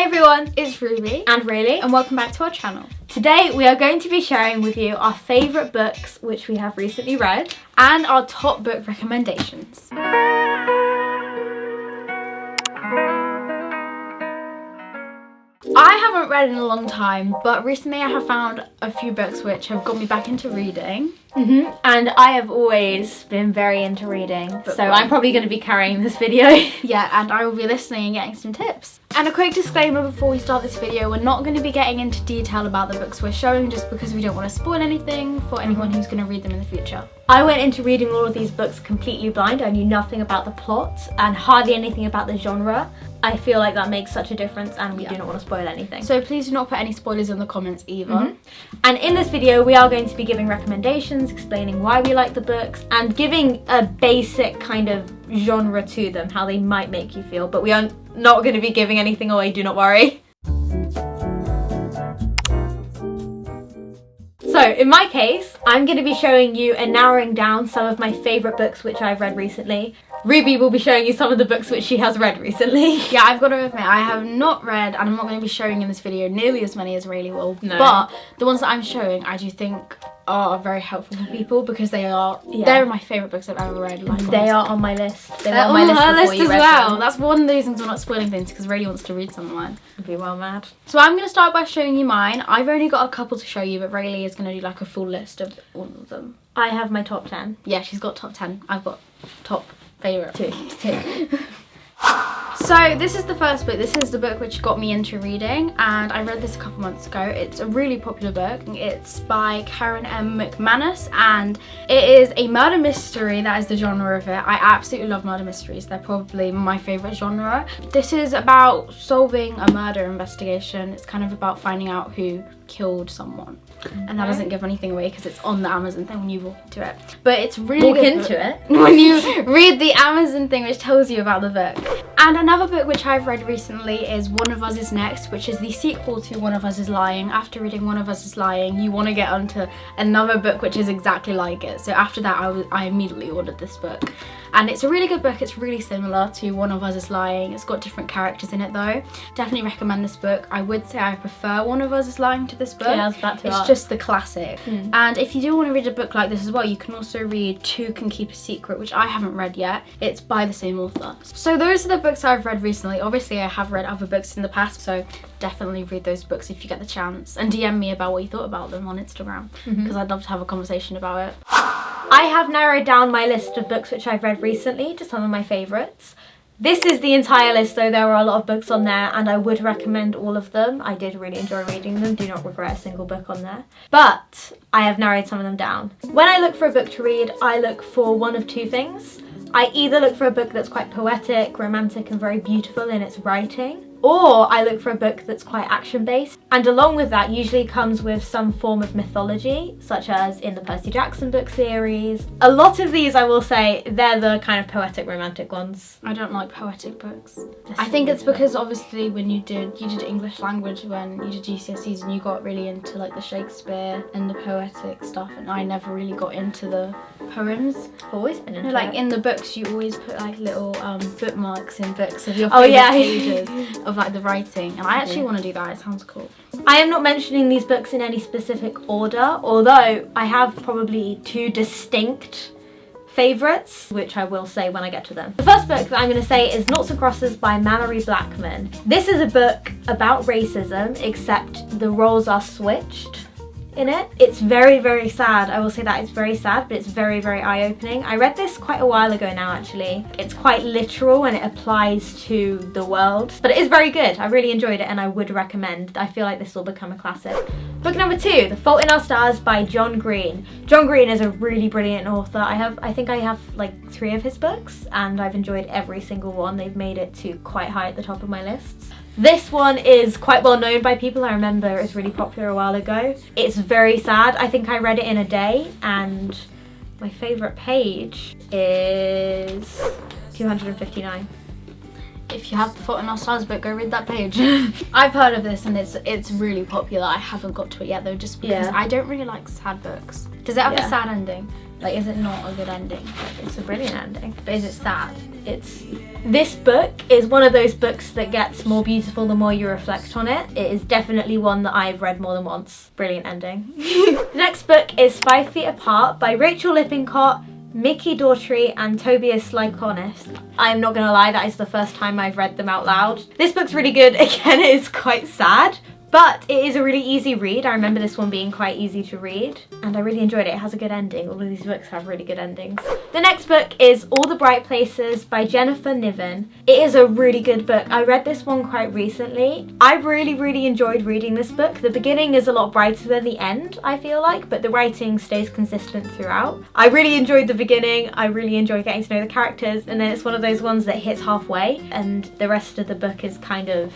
everyone, it's Ruby and Raylee, and welcome back to our channel. Today we are going to be sharing with you our favourite books which we have recently read and our top book recommendations. I haven't read in a long time, but recently I have found a few books which have got me back into reading. And I have always been very into reading, so I'm probably going to be carrying this video. Yeah, and I will be listening and getting some tips. And a quick disclaimer before we start this video, we're not going to be getting into detail about the books we're showing just because we don't want to spoil anything for anyone who's going to read them in the future. I went into reading all of these books completely blind. I knew nothing about the plot and hardly anything about the genre. I feel like that makes such a difference, and we do not want to spoil anything. So please do not put any spoilers in the comments either. And in this video we are going to be giving recommendations, explaining why we like the books, and giving a basic kind of genre to them, how they might make you feel, but we are not going to be giving anything away, do not worry. So in my case, I'm going to be showing you and narrowing down some of my favourite books which I've read recently. Ruby will be showing you some of the books which she has read recently. Yeah, I've got to admit, I have not read, and I'm not going to be showing in this video nearly as many as Raylee will. No. But the ones that I'm showing, I do think are very helpful for people because they're my favourite books I've ever read. Like, they are on my list. They were on my list her before list you as read well. them. That's one of the reasons we're not spoiling things, because Raylee wants to read some of mine. I'd be well mad. So I'm going to start by showing you mine. I've only got a couple to show you, but Raylee is going to do like a full list of all of them. I have my top 10. Yeah, she's got top 10. I've got top favourite. Two. So this is the first book. This is the book which got me into reading, and I read this a couple months ago. It's a really popular book. It's by Karen M. McManus, and it is a murder mystery. That is the genre of it. I absolutely love murder mysteries. They're probably my favourite genre. This is about solving a murder investigation. It's kind of about finding out who killed someone. And that doesn't give anything away because it's on the Amazon thing when you walk into it. But it's really Walk good into book. it? When you read the Amazon thing which tells you about the book. And another book which I've read recently is One of Us is Next, which is the sequel to One of Us is Lying. After reading One of Us is Lying, you want to get onto another book which is exactly like it. So after that, I immediately ordered this book. And it's a really good book. It's really similar to One of Us is Lying. It's got different characters in it though. Definitely recommend this book. I would say I prefer One of Us is Lying to this book. Yeah, I was about to It's ask. just the classic. And if you do want to read a book like this as well, you can also read Two Can Keep a Secret, which I haven't read yet. It's by the same author. So those are the books I've read recently. Obviously I have read other books in the past, so definitely read those books if you get the chance, and DM me about what you thought about them on Instagram, because I'd love to have a conversation about it. I have narrowed down my list of books which I've read recently to some of my favourites. This is the entire list though. There are a lot of books on there and I would recommend all of them. I did really enjoy reading them, do not regret a single book on there. But I have narrowed some of them down. When I look for a book to read, I look for one of two things. I either look for a book that's quite poetic, romantic and very beautiful in its writing, or I look for a book that's quite action-based, and along with that usually comes with some form of mythology, such as in the Percy Jackson book series. A lot of these, I will say, they're the kind of poetic romantic ones. I don't like poetic books. I think it's because obviously when you did English language when you did GCSEs, and you got really into like the Shakespeare and the poetic stuff, and I never really got into the poems. I've always been into Like it. in the books you always put like little bookmarks in books of your favourite pages of like the writing, and I actually want to do that. It sounds cool. I am not mentioning these books in any specific order, although I have probably two distinct favourites, which I will say when I get to them. The first book that I'm going to say is Noughts and Crosses by Mallory Blackman. This is a book about racism, except the roles are switched in it. It's very, very sad. I will say that it's very sad, but it's very, very eye-opening. I read this quite a while ago now actually. It's quite literal and it applies to the world, but it is very good. I really enjoyed it and I would recommend. I feel like this will become a classic. Book number 2, The Fault in Our Stars by John Green. John Green is a really brilliant author. I think I have like 3 of his books and I've enjoyed every single one. They've made it to quite high at the top of my lists. This one is quite well known by people. I remember it was really popular a while ago. It's very sad. I think I read it in a day, and my favourite page is 259. If you have the Fault in Our Stars book, go read that page. I've heard of this and it's really popular. I haven't got to it yet though, just because I don't really like sad books. Does it have a sad ending? Like, is it not a good ending? It's a brilliant ending. But is it sad? This book is one of those books that gets more beautiful the more you reflect on it. It is definitely one that I've read more than once. Brilliant ending. The next book is 5 Feet Apart by Rachel Lippincott, Mickey Daughtry and Tobias Lykonis. I'm not gonna lie, that is the first time I've read them out loud. This book's really good. Again, it is quite sad, but it is a really easy read. I remember this one being quite easy to read, and I really enjoyed it. It has a good ending. All of these books have really good endings. The next book is All the Bright Places by Jennifer Niven. It is a really good book. I read this one quite recently. I really enjoyed reading this book. The beginning is a lot brighter than the end, I feel like, but the writing stays consistent throughout. I really enjoyed the beginning. I really enjoyed getting to know the characters, and then it's one of those ones that hits halfway, and the rest of the book is kind of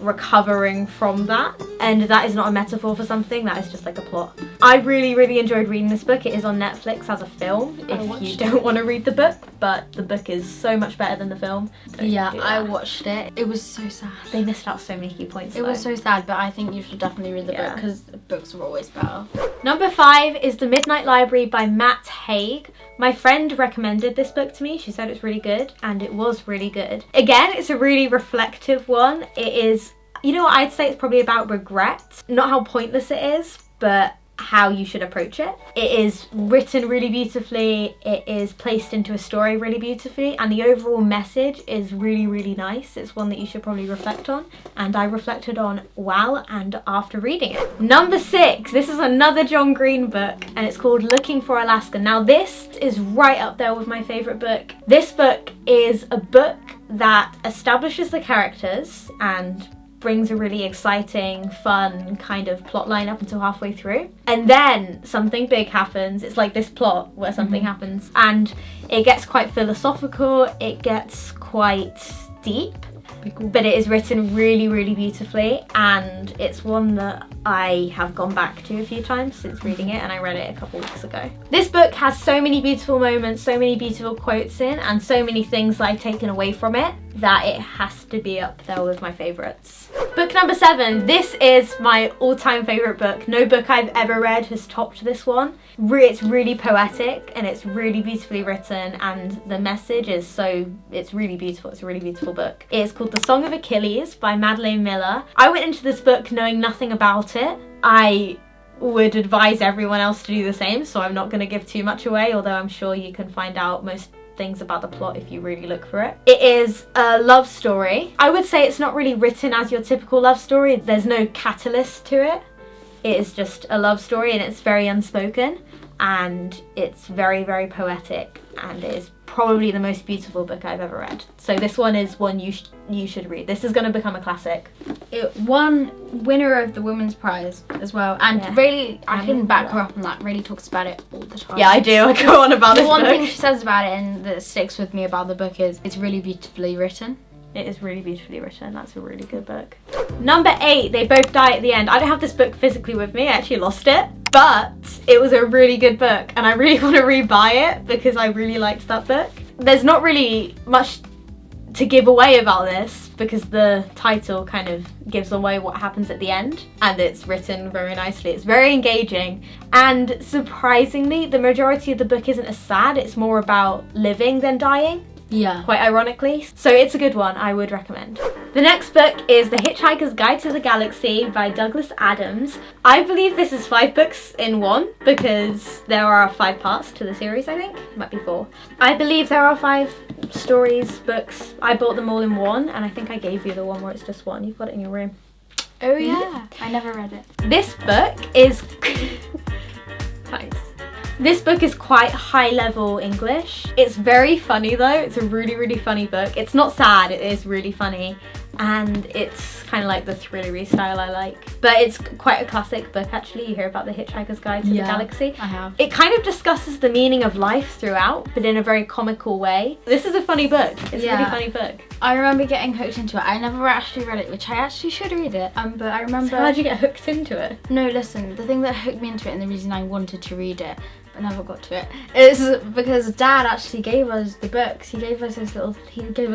recovering from that, and that is not a metaphor for something, that is just like a plot. I really enjoyed reading this book. It is on Netflix as a film if you don't want to read the book, but the book is so much better than the film. Yeah, I watched it. It was so sad. They missed out so many key points It though. was so sad, but I think you should definitely read the book because books are always better. Number 5 is The Midnight Library by Matt Haig. My friend recommended this book to me. She said it's really good, and it was really good. Again, it's a really reflective one. It is, you know what, I'd say it's probably about regret. Not how pointless it is, but how you should approach it. It is written really beautifully. It is placed into a story really beautifully, and the overall message is really nice. It's one that you should probably reflect on, and I reflected on while and after reading it. Number 6, this is another John Green book, and it's called Looking for Alaska. Now this is right up there with my favourite book. This book is a book that establishes the characters and brings a really exciting, fun kind of plot line up until halfway through. And then something big happens. It's like this plot where something happens, and it gets quite philosophical, it gets quite deep, but it is written really beautifully, and it's one that I have gone back to a few times since reading it, and I read it a couple weeks ago. This book has so many beautiful moments, so many beautiful quotes in, and so many things that I've taken away from it that it has to be up there with my favourites. Book number 7. This is my all-time favourite book. No book I've ever read has topped this one. It's really poetic, and it's really beautifully written, and the message is it's really beautiful. It's a really beautiful book. It's called The Song of Achilles by Madeleine Miller. I went into this book knowing nothing about it. I would advise everyone else to do the same, so I'm not going to give too much away, although I'm sure you can find out most things about the plot if you really look for it. It is a love story. I would say it's not really written as your typical love story. There's no catalyst to it. It is just a love story, and it's very unspoken, and it's very poetic, and it is probably the most beautiful book I've ever read. So this one is one you should read. This is going to become a classic. It won winner of the Women's Prize as well, and Raylee, I can back her up on that. Raylee talks about it all the time. Yeah, I do. I go on about this book. The one thing she says about it and that sticks with me about the book is it's really beautifully written. It is really beautifully written. That's a really good book. Number 8, They Both Die at the End. I don't have this book physically with me. I actually lost it, but it was a really good book, and I really want to rebuy it because I really liked that book. There's not really much to give away about this because the title kind of gives away what happens at the end, and it's written very nicely. It's very engaging, and surprisingly, the majority of the book isn't as sad. It's more about living than dying. Yeah. Quite ironically. So it's a good one. I would recommend. The next book is The Hitchhiker's Guide to the Galaxy by Douglas Adams. I believe this is 5 books in one because there are 5 parts to the series, I think. It might be 4. I believe there are 5 stories, books. I bought them all in one, and I think I gave you the one where it's just one. You've got it in your room. Oh yeah. I never read it. This book is... Thanks. This book is quite high level English. It's very funny though. It's a really funny book. It's not sad, it is really funny. And it's kind of like the thrillery style I like. But it's quite a classic book actually. You hear about The Hitchhiker's Guide to the Galaxy. I have. It kind of discusses the meaning of life throughout, but in a very comical way. This is a funny book. It's a really funny book. I remember getting hooked into it. I never actually read it, which I actually should read it. But I remember... So how'd you get hooked into it? No, listen. The thing that hooked me into it and the reason I wanted to read it, I never got to it. It's because Dad actually gave us the books. He gave us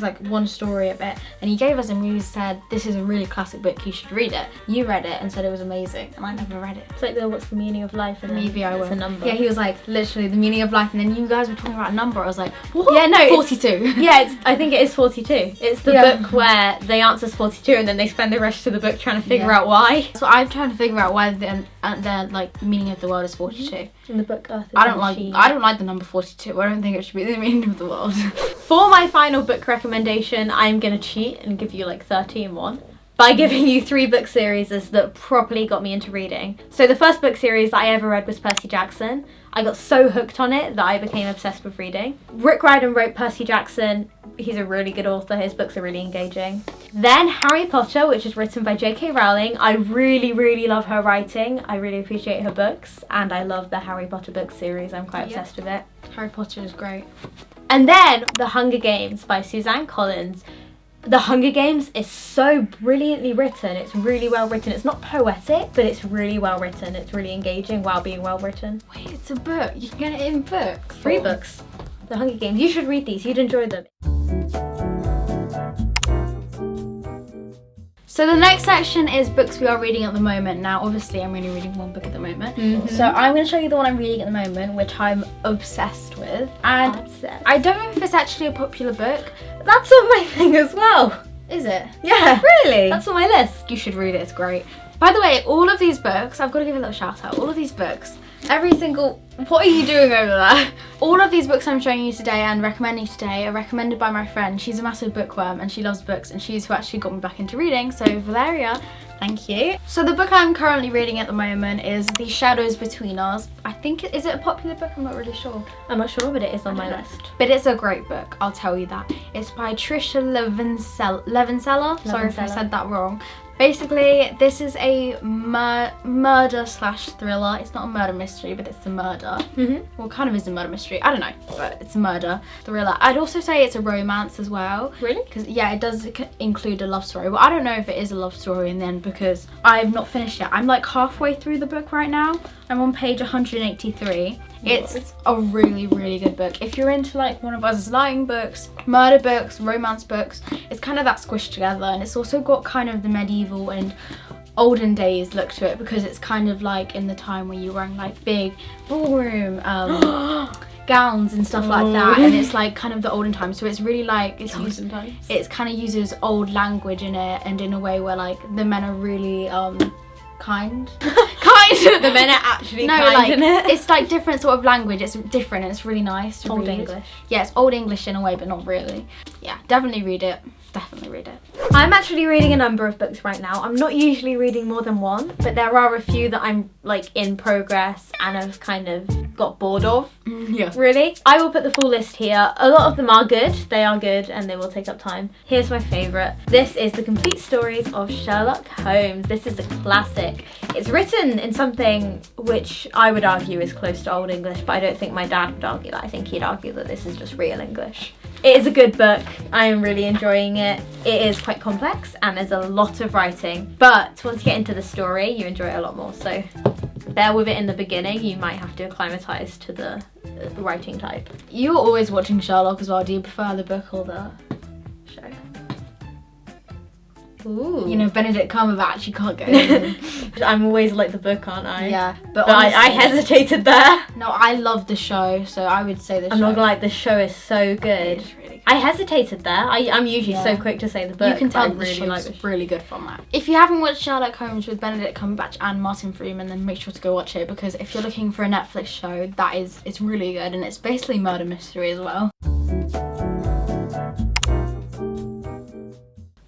like one story of it, and he gave us and we said, this is a really classic book, you should read it. You read it and said it was amazing, and I never read it. It's like what's the meaning of life, and Maybe I will. it's a number. Yeah, he was like, literally the meaning of life, and then you guys were talking about a number. I was like, what? Yeah, no, 42. Yeah, I think it is 42. It's the Yeah. book where they answer 42 and then they spend the rest of the book trying to figure out why. So I'm trying to figure out why the like meaning of the world is 42. In the book Earth is I a don't Machine. like the number 42. I don't think it should be the meaning of the world. For my final book recommendation, I'm gonna cheat and give you like 30 in one by giving you 3 book series that properly got me into reading. So the first book series that I ever read was Percy Jackson. I got so hooked on it that I became obsessed with reading. Rick Riordan wrote Percy Jackson. He's a really good author. His books are really engaging. Then Harry Potter, which is written by J.K. Rowling. I really, really love her writing. I really appreciate her books, and I love the Harry Potter book series. I'm quite obsessed with it. Harry Potter is great. And then The Hunger Games by Suzanne Collins. The Hunger Games is so brilliantly written. It's really well written. It's not poetic, but it's really well written. It's really engaging while being well written. Wait, it's a book. You can get it in books. 3 books. The Hunger Games. You should read these. You'd enjoy them. So the next section is books we are reading at the moment. Now, obviously, I'm only reading one book at the moment. So I'm going to show you the one I'm reading at the moment, which I'm obsessed with. And Obsessed. I don't know if it's actually a popular book. That's on my thing as well. Is it? Yeah. Really? That's on my list. You should read it. It's great. By the way, all of these books, I've got to give a little shout out. All of these books, every single... What are you doing over there? All of these books I'm showing you today and recommending today are recommended by my friend. She's a massive bookworm and she loves books, and she's who actually got me back into reading. So Valeria, thank you. So the book I'm currently reading at the moment is The Shadows Between Us. I think, is it a popular book? I'm not really sure. I'm not sure, but it is on my list. But it's a great book, I'll tell you that. It's by Trisha Levenseller. Sorry if I said that wrong. Basically, this is a murder/thriller. It's not a murder mystery, but it's a murder. Well, it kind of is a murder mystery. I don't know, but it's a murder thriller. I'd also say it's a romance as well. Really? Because, yeah, it does include a love story. Well, I don't know if it is a love story in the end because I've not finished yet. I'm like halfway through the book right now. I'm on page 183. It's a really, really good book. If you're into like one of us lying books, murder books, romance books, it's kind of that squished together, and it's also got kind of the medieval and olden days look to it because it's kind of like in the time where you're wearing like big ballroom gowns and stuff like that, and it's like kind of the olden times, so it's really like it's kind of uses old language in it, and in a way where like the men are really kind. The men are actually kind like, in it. It's like different sort of language. It's different and it's really nice to Old read. English. Yeah, it's old English in a way, but not really. Yeah, definitely read it. Definitely read it. I'm actually reading a number of books right now. I'm not usually reading more than one, but there are a few that I'm like in progress and have kind of got bored of. Yeah. Really. I will put the full list here. A lot of them are good. They are good and they will take up time. Here's my favourite. This is The Complete Stories of Sherlock Holmes. This is a classic. It's written in something which I would argue is close to Old English, but I don't think my dad would argue that. I think he'd argue that this is just real English. It is a good book. I am really enjoying it. It is quite complex and there's a lot of writing, but once you get into the story, you enjoy it a lot more. So bear with it in the beginning. You might have to acclimatise to the writing type. You're always watching Sherlock as well. Do you prefer the book or the show? Ooh. You know, Benedict Cumberbatch, you can't go in. I'm always like the book, aren't I? Yeah, but I hesitated there. No, I love the show, so I would say the show. I'm not gonna lie, the show is so good. It is really good. I hesitated there. I'm usually so quick to say the book. You can tell but I the really like show's really good from that. If you haven't watched Sherlock Holmes with Benedict Cumberbatch and Martin Freeman, then make sure to go watch it, because if you're looking for a Netflix show, it's really good, and it's basically murder mystery as well.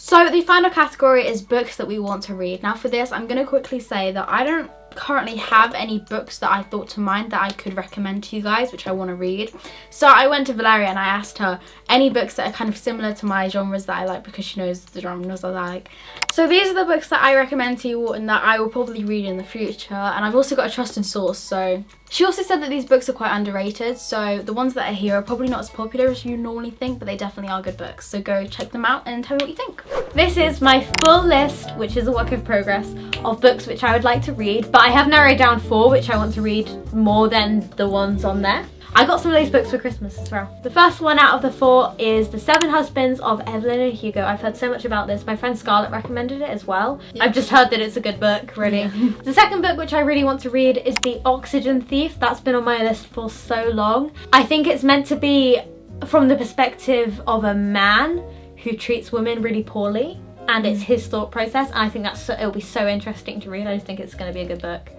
So the final category is books that we want to read. Now for this, I'm going to quickly say that I don't currently have any books that I thought to mind that I could recommend to you guys, which I want to read. So I went to Valeria and I asked her any books that are kind of similar to my genres that I like, because she knows the genres I like. So these are the books that I recommend to you and that I will probably read in the future. And I've also got a trusted source. So she also said that these books are quite underrated. So the ones that are here are probably not as popular as you normally think, but they definitely are good books. So go check them out and tell me what you think. This is my full list, which is a work in progress, of books which I would like to read, but I have narrowed down 4 which I want to read more than the ones on there. I got some of those books for Christmas as well. The first one out of the 4 is The 7 Husbands of Evelyn and Hugo. I've heard so much about this. My friend Scarlett recommended it as well. Yeah. I've just heard that it's a good book, really. Yeah. The second book which I really want to read is The Oxygen Thief. That's been on my list for so long. I think it's meant to be from the perspective of a man who treats women really poorly, and it's his thought process, and I think it'll be so interesting to read. I just think it's going to be a good book.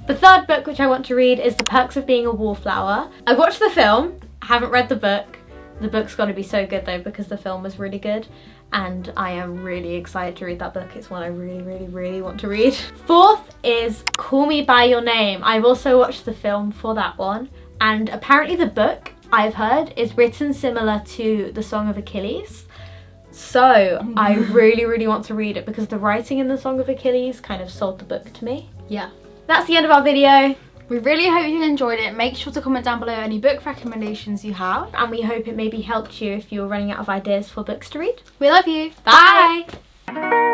The third book which I want to read is The Perks of Being a Wallflower. I watched the film, haven't read the book. The book's got to be so good though, because the film was really good, and I am really excited to read that book. It's one I really, really, really want to read. Fourth is Call Me By Your Name. I've also watched the film for that one, and apparently the book, I've heard, is written similar to The Song of Achilles. So I really, really want to read it, because the writing in The Song of Achilles kind of sold the book to me. Yeah. That's the end of our video. We really hope you enjoyed it. Make sure to comment down below any book recommendations you have. And we hope it maybe helped you if you were running out of ideas for books to read. We love you. Bye. Bye.